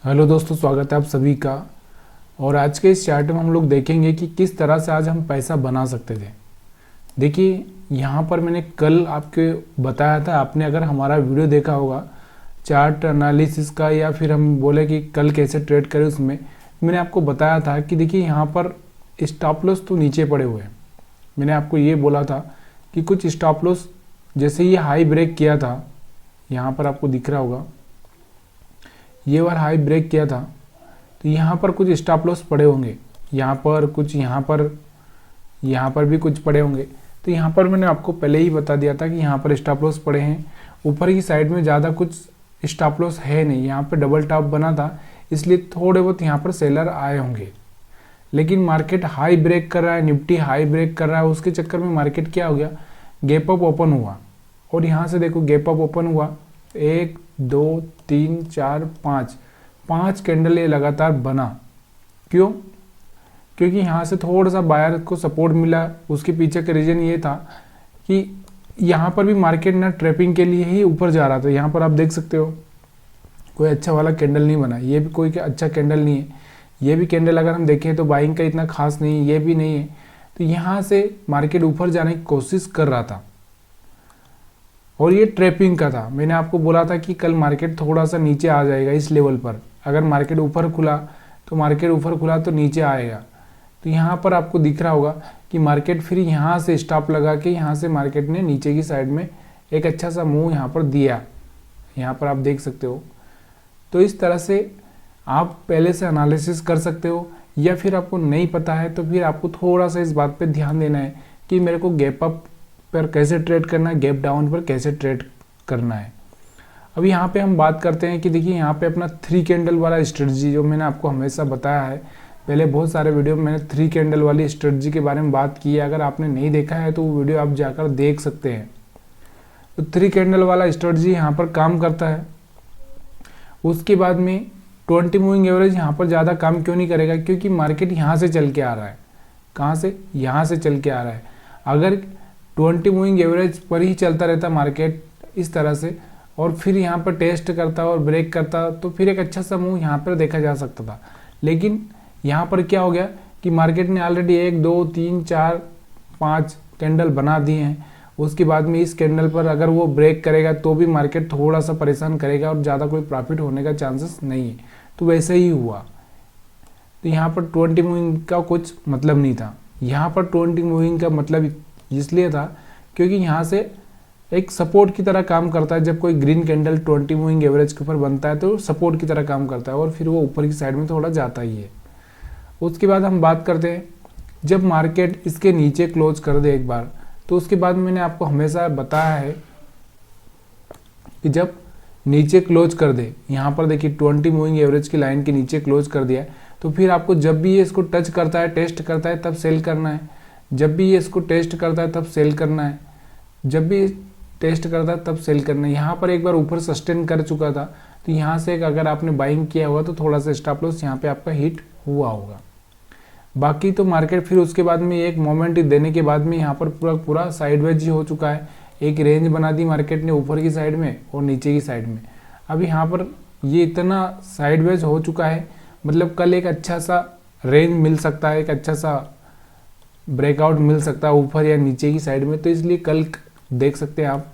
Hello दोस्तों, स्वागत है आप सभी का। और आज के इस चार्ट में हम लोग देखेंगे कि किस तरह से आज हम पैसा बना सकते थे। देखिए, यहाँ पर मैंने कल आपके बताया था, आपने अगर हमारा वीडियो देखा होगा चार्ट एनालिसिस का, या फिर हम बोले कि कल कैसे ट्रेड करें, उसमें मैंने आपको बताया था कि देखिए यहाँ पर स्टॉप लॉस तो नीचे पड़े हुए हैं। मैंने आपको ये बोला था कि कुछ स्टॉप लॉस जैसे ये हाई ब्रेक किया था, यहाँ पर आपको दिख रहा होगा ये बार हाई ब्रेक किया था, तो यहाँ पर कुछ स्टॉप लॉस पड़े होंगे, यहाँ पर कुछ, यहाँ पर भी कुछ पड़े होंगे। तो यहाँ पर मैंने आपको पहले ही बता दिया था कि यहाँ पर स्टॉप लॉस पड़े हैं। ऊपर की साइड में ज़्यादा कुछ स्टॉप लॉस है नहीं, यहाँ पर डबल टॉप बना था, इसलिए थोड़े बहुत यहाँ पर सेलर आए होंगे। लेकिन मार्केट हाई ब्रेक कर रहा है, निफ्टी हाई ब्रेक कर रहा है, उसके चक्कर में मार्केट क्या हो गया, गैप अप ओपन हुआ। और यहाँ से देखो गैप अप ओपन हुआ, 1 2 3 4 5 कैंडल ये लगातार बना। क्यों? क्योंकि यहाँ से थोड़ा सा बायर को सपोर्ट मिला। उसके पीछे का रीजन ये था कि यहाँ पर भी मार्केट ना ट्रैपिंग के लिए ही ऊपर जा रहा था। यहाँ पर आप देख सकते हो कोई अच्छा वाला कैंडल नहीं बना, ये भी कोई अच्छा कैंडल नहीं है। ये भी कैंडल अगर हम देखें तो बाइंग का इतना खास नहीं है, ये भी नहीं है। तो यहाँ से मार्केट ऊपर जाने की कोशिश कर रहा था और ये ट्रैपिंग का था। मैंने आपको बोला था कि कल मार्केट थोड़ा सा नीचे आ जाएगा इस लेवल पर। अगर मार्केट ऊपर खुला तो नीचे आएगा। तो यहाँ पर आपको दिख रहा होगा कि मार्केट फिर यहाँ से स्टॉप लगा के यहाँ से मार्केट ने नीचे की साइड में एक अच्छा सा मूव यहाँ पर दिया, यहाँ पर आप देख सकते हो। तो इस तरह से आप पहले से एनालिसिस कर सकते हो, या फिर आपको नहीं पता है तो फिर आपको थोड़ा सा इस बात पे ध्यान देना है कि मेरे को गैप अप पर कैसे ट्रेड करना है, गैप डाउन पर कैसे ट्रेड करना है। अब यहाँ पे हम बात करते हैं कि देखिए यहाँ पे अपना 3 कैंडल वाला स्ट्रेटजी जो मैंने आपको हमेशा बताया है, पहले बहुत सारे वीडियो में मैंने 3 कैंडल वाली स्ट्रेटजी के बारे में बात की है। अगर आपने नहीं देखा है तो वो वीडियो आप जाकर देख सकते हैं। तो 3 कैंडल वाला स्ट्रेटजी यहाँ पर काम करता है। उसके बाद में 20 मूविंग एवरेज यहाँ पर ज़्यादा काम क्यों नहीं करेगा, क्योंकि मार्केट यहाँ से चल के आ रहा है। कहाँ से? यहाँ से चल के आ रहा है। अगर 20 मूविंग एवरेज पर ही चलता रहता मार्केट इस तरह से, और फिर यहाँ पर टेस्ट करता और ब्रेक करता, तो फिर एक अच्छा सा मूव यहाँ पर देखा जा सकता था। लेकिन यहाँ पर क्या हो गया कि मार्केट ने ऑलरेडी 1 2 3 4 5 कैंडल बना दिए हैं। उसके बाद में इस कैंडल पर अगर वो ब्रेक करेगा तो भी मार्केट थोड़ा सा परेशान करेगा और ज़्यादा कोई प्रॉफिट होने का चांसेस नहीं है। तो वैसे ही हुआ। तो यहाँ पर 20 मूविंग का कुछ मतलब नहीं था। यहाँ पर 20 मूविंग का मतलब इसलिए था क्योंकि यहाँ से एक सपोर्ट की तरह काम करता है। जब कोई ग्रीन कैंडल 20 मूविंग एवरेज के ऊपर बनता है तो सपोर्ट की तरह काम करता है और फिर वो ऊपर की साइड में थोड़ा जाता ही है। उसके बाद हम बात करते हैं जब मार्केट इसके नीचे क्लोज कर दे एक बार, तो उसके बाद मैंने आपको हमेशा बताया है कि जब नीचे क्लोज कर दे, यहाँ पर देखिए 20 मूविंग एवरेज की लाइन के नीचे क्लोज कर दिया है, तो फिर आपको जब भी ये इसको टच करता है, टेस्ट करता है, तब सेल करना है। जब भी ये इसको टेस्ट करता है तब सेल करना है। जब भी टेस्ट करता है तब सेल करना है। यहाँ पर एक बार ऊपर सस्टेन कर चुका था, तो यहाँ से अगर आपने बाइंग किया होगा तो थोड़ा सा स्टॉप लॉस यहाँ पे आपका हिट हुआ होगा। बाकी तो मार्केट फिर उसके बाद में एक मोमेंट देने के बाद में यहाँ पर पूरा साइडवेज ही हो चुका है। एक रेंज बना दी मार्केट ने ऊपर की साइड में और नीचे की साइड में। अब यहाँ पर ये इतना साइडवेज हो चुका है, मतलब कल एक अच्छा सा रेंज मिल सकता है, एक अच्छा सा ब्रेकआउट मिल सकता है ऊपर या नीचे की साइड में। तो इसलिए कल देख सकते हैं आप,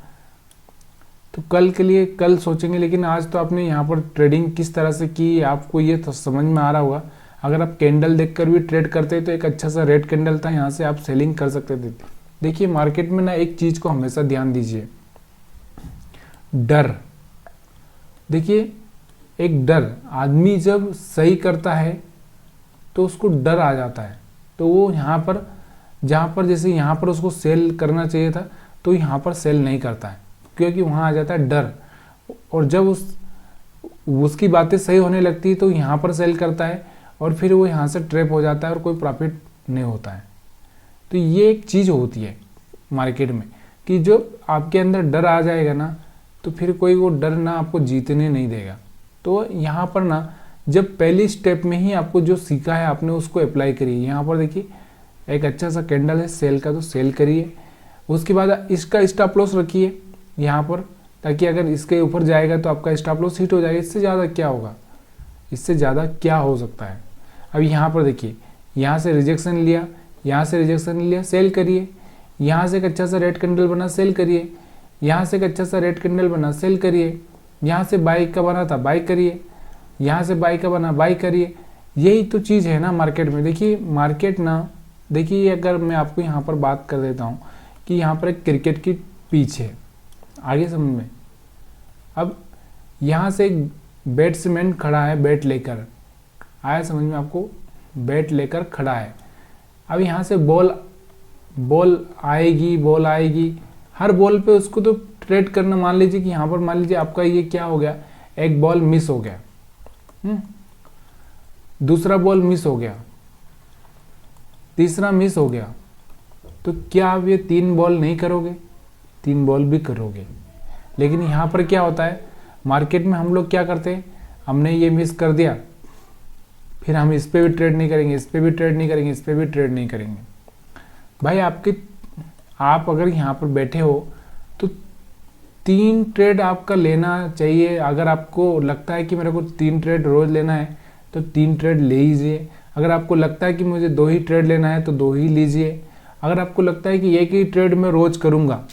तो कल के लिए कल सोचेंगे। लेकिन आज तो आपने यहाँ पर ट्रेडिंग किस तरह से की आपको ये तो समझ में आ रहा होगा। अगर आप कैंडल देखकर भी ट्रेड करते तो एक अच्छा सा रेड कैंडल था, यहाँ से आप सेलिंग कर सकते थे। देखिए मार्केट में ना एक चीज को हमेशा ध्यान दीजिए, डर। देखिए एक डर, आदमी जब सही करता है तो उसको डर आ जाता है, तो वो यहाँ पर जहाँ पर जैसे यहाँ पर उसको सेल करना चाहिए था तो यहाँ पर सेल नहीं करता है, क्योंकि वहाँ आ जाता है डर। और जब उसकी बातें सही होने लगती है तो यहाँ पर सेल करता है और फिर वो यहाँ से ट्रैप हो जाता है और कोई प्रॉफिट नहीं होता है। तो ये एक चीज़ होती है मार्केट में कि जो आपके अंदर डर आ जाएगा ना, तो फिर कोई वो डर ना आपको जीतने नहीं देगा। तो यहाँ पर ना जब पहली स्टेप में ही आपको जो सीखा है आपने उसको अप्लाई करिए। यहाँ पर देखिए एक अच्छा सा कैंडल है सेल का, तो सेल करिए। उसके बाद इसका स्टॉप लॉस रखिए यहाँ पर, ताकि अगर इसके ऊपर जाएगा तो आपका स्टॉप लॉस हिट हो जाएगा। इससे ज़्यादा क्या होगा, इससे ज़्यादा क्या हो सकता है। अब यहाँ पर देखिए, यहाँ से रिजेक्शन लिया, यहाँ से रिजेक्शन लिया, सेल करिए। यहाँ से एक अच्छा सा रेड कैंडल बना, सेल करिए। यहाँ से एक अच्छा सा रेड कैंडल बना, सेल करिए। यहाँ से बाई का बना था, बाई करिए। यहाँ से बाई का बना, बाई करिए। यही तो चीज़ है ना मार्केट में। देखिए मार्केट ना, देखिए अगर मैं आपको यहाँ पर बात कर देता हूँ कि यहाँ पर एक क्रिकेट की पिच है, आगे समझ में। अब यहाँ से एक बैट्समैन खड़ा है, बैट लेकर आया, समझ में आपको, बैट लेकर खड़ा है। अब यहाँ से बॉल आएगी, हर बॉल पे उसको तो ट्रेड करना। मान लीजिए कि यहाँ पर मान लीजिए आपका ये क्या हो गया, एक बॉल मिस हो गया, दूसरा बॉल मिस हो गया, तीसरा मिस हो गया, तो क्या आप ये 3 बॉल नहीं करोगे? 3 बॉल भी करोगे। लेकिन यहाँ पर क्या होता है मार्केट में, हम लोग क्या करते हैं, हमने ये मिस कर दिया, फिर हम इस पे भी ट्रेड नहीं करेंगे, इस पे भी ट्रेड नहीं करेंगे, इस पे भी ट्रेड नहीं करेंगे। भाई आप अगर यहाँ पर बैठे हो तो 3 ट्रेड आपका लेना चाहिए। अगर आपको लगता है कि मेरे को 3 ट्रेड रोज लेना है तो 3 ट्रेड ले लीजिए। अगर आपको लगता है कि मुझे 2 ही ट्रेड लेना है तो 2 ही लीजिए। अगर आपको लगता है कि एक ही ट्रेड मैं रोज करूँगा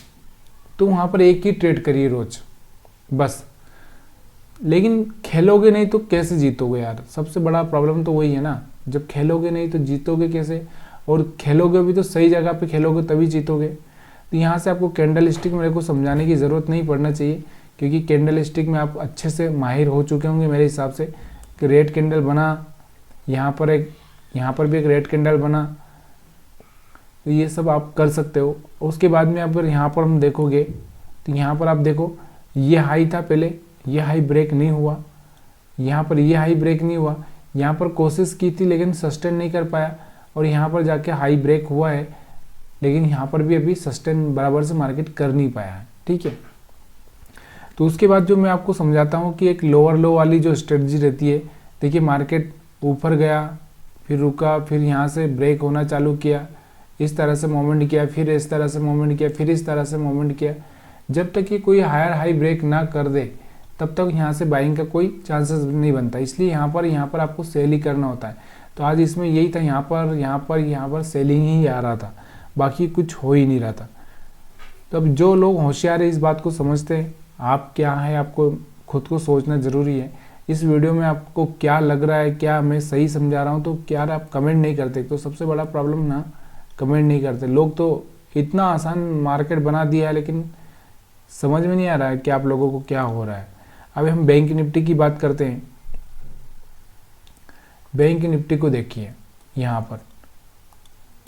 तो वहाँ पर एक ही ट्रेड करिए रोज, बस। लेकिन खेलोगे नहीं तो कैसे जीतोगे यार? सबसे बड़ा प्रॉब्लम तो वही है ना, जब खेलोगे नहीं तो जीतोगे कैसे? और खेलोगे भी तो सही जगह पे खेलोगे तभी जीतोगे। तो यहाँ से आपको कैंडल स्टिक मेरे को समझाने की ज़रूरत नहीं पड़ना चाहिए, क्योंकि कैंडल स्टिक में आप अच्छे से माहिर हो चुके होंगे मेरे हिसाब से। कि रेड कैंडल बना, यहाँ पर भी एक रेड कैंडल बना, तो ये सब आप कर सकते हो। उसके बाद में अगर यहाँ पर हम देखोगे तो यहाँ पर आप देखो, ये हाई था पहले, ये हाई ब्रेक नहीं हुआ, यहाँ पर ये हाई ब्रेक नहीं हुआ, यहाँ पर कोशिश की थी लेकिन सस्टेन नहीं कर पाया, और यहाँ पर जाके हाई ब्रेक हुआ है, लेकिन यहाँ पर भी अभी सस्टेन बराबर से मार्केट कर नहीं पाया है। ठीक है, तो उसके बाद जो मैं आपको समझाता हूँ कि एक लोअर लो वाली जो स्ट्रेटजी रहती है। देखिए मार्केट ऊपर गया, फिर रुका, फिर यहाँ से ब्रेक होना चालू किया, इस तरह से मूवमेंट किया, फिर इस तरह से मूवमेंट किया, फिर इस तरह से मूवमेंट किया। जब तक कि कोई हायर हाई ब्रेक ना कर दे तब तक यहाँ से बाइंग का कोई चांसेस नहीं बनता। इसलिए यहाँ पर आपको सेल ही करना होता है। तो आज इसमें यही था, यहाँ पर सेलिंग ही आ रहा था, बाकी कुछ हो ही नहीं रहा था। तो अब जो लोग होशियार है इस बात को समझते हैं, आप क्या है, आपको खुद को सोचना ज़रूरी है। इस वीडियो में आपको क्या लग रहा है, क्या मैं सही समझा रहा हूँ? तो क्या आप कमेंट नहीं करते? तो सबसे बड़ा प्रॉब्लम ना, कमेंट नहीं करते लोग। तो इतना आसान मार्केट बना दिया है, लेकिन समझ में नहीं आ रहा है कि आप लोगों को क्या हो रहा है। अभी हम बैंक निफ्टी की बात करते हैं। बैंक निफ्टी को देखिए, यहाँ पर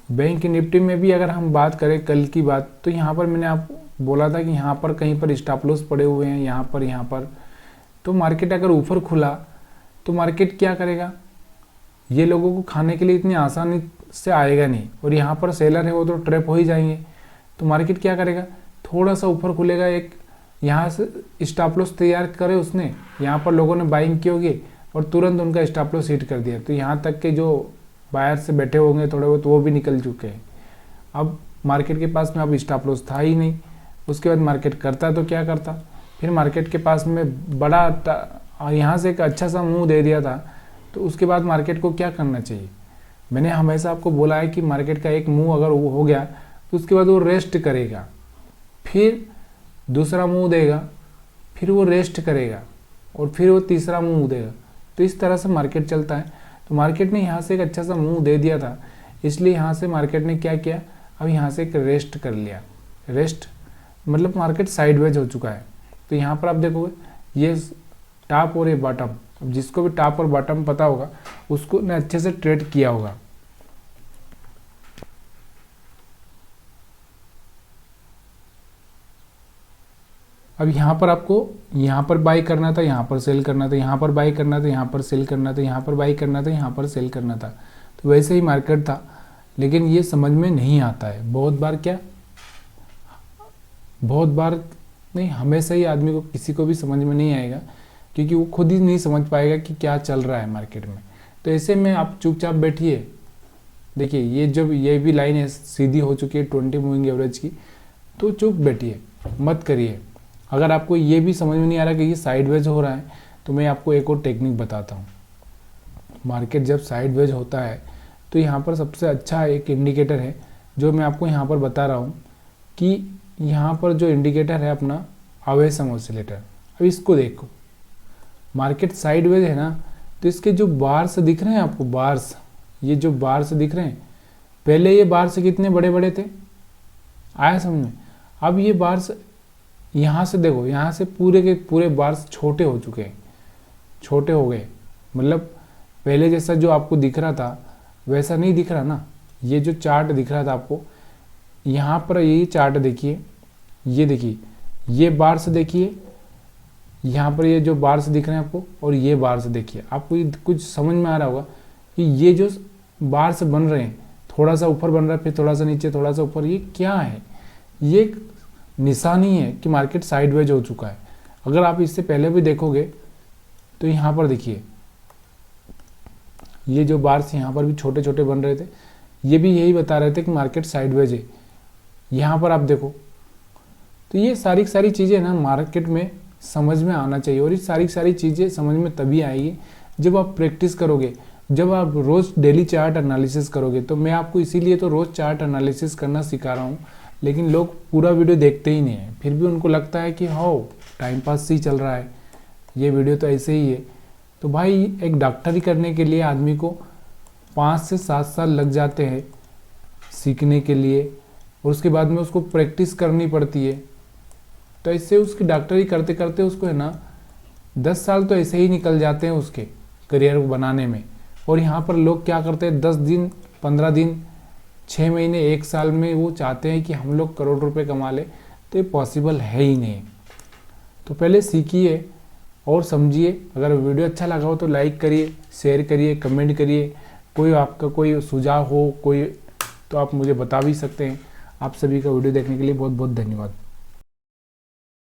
बैंक निफ्टी में भी अगर हम बात करें कल की बात, तो यहाँ पर मैंने आपको बोला था कि यहाँ पर कहीं पर स्टॉप लॉस पड़े हुए हैं, यहाँ पर। तो मार्केट अगर ऊपर खुला तो मार्केट क्या करेगा, ये लोगों को खाने के लिए इतनी आसानी से आएगा नहीं, और यहाँ पर सेलर है वो तो ट्रैप हो ही जाएंगे। तो मार्केट क्या करेगा, थोड़ा सा ऊपर खुलेगा, एक यहाँ से स्टॉप लॉस तैयार करे उसने, यहाँ पर लोगों ने बाइंग की होगी और तुरंत उनका स्टॉप लॉस हिट कर दिया। तो यहाँ तक के जो बायर से बैठे होंगे थोड़े बहुत, वो भी निकल चुके हैं। अब मार्केट के पास में अब स्टॉप लॉस था ही नहीं। उसके बाद मार्केट करता तो क्या करता, फिर मार्केट के पास में बड़ा यहाँ से एक अच्छा सा मुंह दे दिया था। तो उसके बाद मार्केट को क्या करना चाहिए? मैंने हमेशा आपको बोला है कि मार्केट का एक मुंह अगर वो हो गया तो उसके बाद वो रेस्ट करेगा, फिर दूसरा मुंह देगा, फिर वो रेस्ट करेगा, और फिर वो तीसरा मुंह देगा। तो इस तरह से मार्केट चलता है। तो मार्केट ने यहाँ से एक अच्छा सा मुंह दे दिया था, इसलिए यहाँ से मार्केट ने क्या किया, अब यहाँ से एक रेस्ट कर लिया। रेस्ट मतलब मार्केट साइडवेज हो चुका है। तो यहाँ पर आप देखोगे ये टॉप और ये बॉटम, अब जिसको भी टॉप और बॉटम पता होगा उसको ने अच्छे से ट्रेड किया होगा। अब यहाँ पर आपको यहाँ पर बाई करना था, यहाँ पर सेल करना था, यहाँ पर बाई करना था, यहाँ पर सेल करना था, यहाँ पर बाई करना था, यहाँ पर सेल करना था। तो वैसे ही मार्केट था, लेकिन ये समझ में नहीं आता है। बहुत बार नहीं, हमेशा ही आदमी को, किसी को भी समझ में नहीं आएगा, क्योंकि वो खुद ही नहीं समझ पाएगा कि क्या चल रहा है मार्केट में। तो ऐसे में आप चुपचाप बैठिए। देखिए ये भी लाइन है, सीधी हो चुकी है 20 मूविंग एवरेज की, तो चुप बैठिए, मत करिए। अगर आपको ये भी समझ में नहीं आ रहा कि ये साइडवेज हो रहा है, तो मैं आपको एक और टेक्निक बताता हूँ। मार्केट जब साइडवेज होता है तो यहाँ पर सबसे अच्छा एक इंडिकेटर है जो मैं आपको यहाँ पर बता रहा हूँ कि यहाँ पर जो इंडिकेटर है अपना अवेसम ऑसिलेटर। अब इसको देखो, मार्केट साइडवेज है ना, तो इसके जो बार्स दिख रहे हैं आपको, बार्स, ये जो बार्स दिख रहे हैं, पहले ये बार्स कितने बड़े बड़े थे, आया समझ में। अब ये बार्स यहाँ से देखो, यहाँ से पूरे के पूरे बार्स छोटे हो चुके हैं, छोटे हो गए, मतलब पहले जैसा जो आपको दिख रहा था वैसा नहीं दिख रहा ना। ये जो चार्ट दिख रहा था आपको, यहाँ पर ये चार्ट देखिए, ये देखिए, ये बार्स देखिए, यहाँ पर ये जो बार्स दिख रहे हैं आपको, और ये बार्स देखिए, आपको ये कुछ समझ में आ रहा होगा कि ये जो बार्स बन रहे हैं, थोड़ा सा ऊपर बन रहा है, फिर थोड़ा सा नीचे, थोड़ा सा ऊपर, ये क्या है? ये एक निशानी है कि मार्केट साइडवेज हो चुका है। अगर आप इससे पहले भी देखोगे तो यहाँ पर देखिए, ये जो बार्स यहाँ पर भी छोटे छोटे बन रहे थे, ये भी यही बता रहे थे कि मार्केट साइडवेज है। यहाँ पर आप देखो, तो ये सारी सारी चीज़ें ना मार्केट में समझ में आना चाहिए, और ये सारी चीज़ें समझ में तभी आएगी जब आप प्रैक्टिस करोगे, जब आप रोज़ डेली चार्ट एनालिसिस करोगे। तो मैं आपको इसीलिए तो रोज़ चार्ट एनालिसिस करना सिखा रहा हूँ, लेकिन लोग पूरा वीडियो देखते ही नहीं है, फिर भी उनको लगता है कि हाँ टाइम पास ही चल रहा है, ये वीडियो तो ऐसे ही है। तो भाई एक डॉक्टरी करने के लिए आदमी को 5 से 7 साल लग जाते हैं सीखने के लिए, और उसके बाद में उसको प्रैक्टिस करनी पड़ती है। तो ऐसे उसकी डॉक्टरी करते करते उसको है ना 10 साल तो ऐसे ही निकल जाते हैं उसके करियर बनाने में। और यहाँ पर लोग क्या करते हैं, 10 दिन, 15 दिन, 6 महीने, 1 साल में वो चाहते हैं कि हम लोग करोड़ रुपए कमा ले, तो ये पॉसिबल है ही नहीं। तो पहले सीखिए और समझिए। अगर वीडियो अच्छा लगा हो तो लाइक करिए, शेयर करिए, कमेंट करिए। कोई आपका कोई सुझाव हो कोई, तो आप मुझे बता भी सकते हैं। आप सभी का वीडियो देखने के लिए बहुत बहुत धन्यवाद।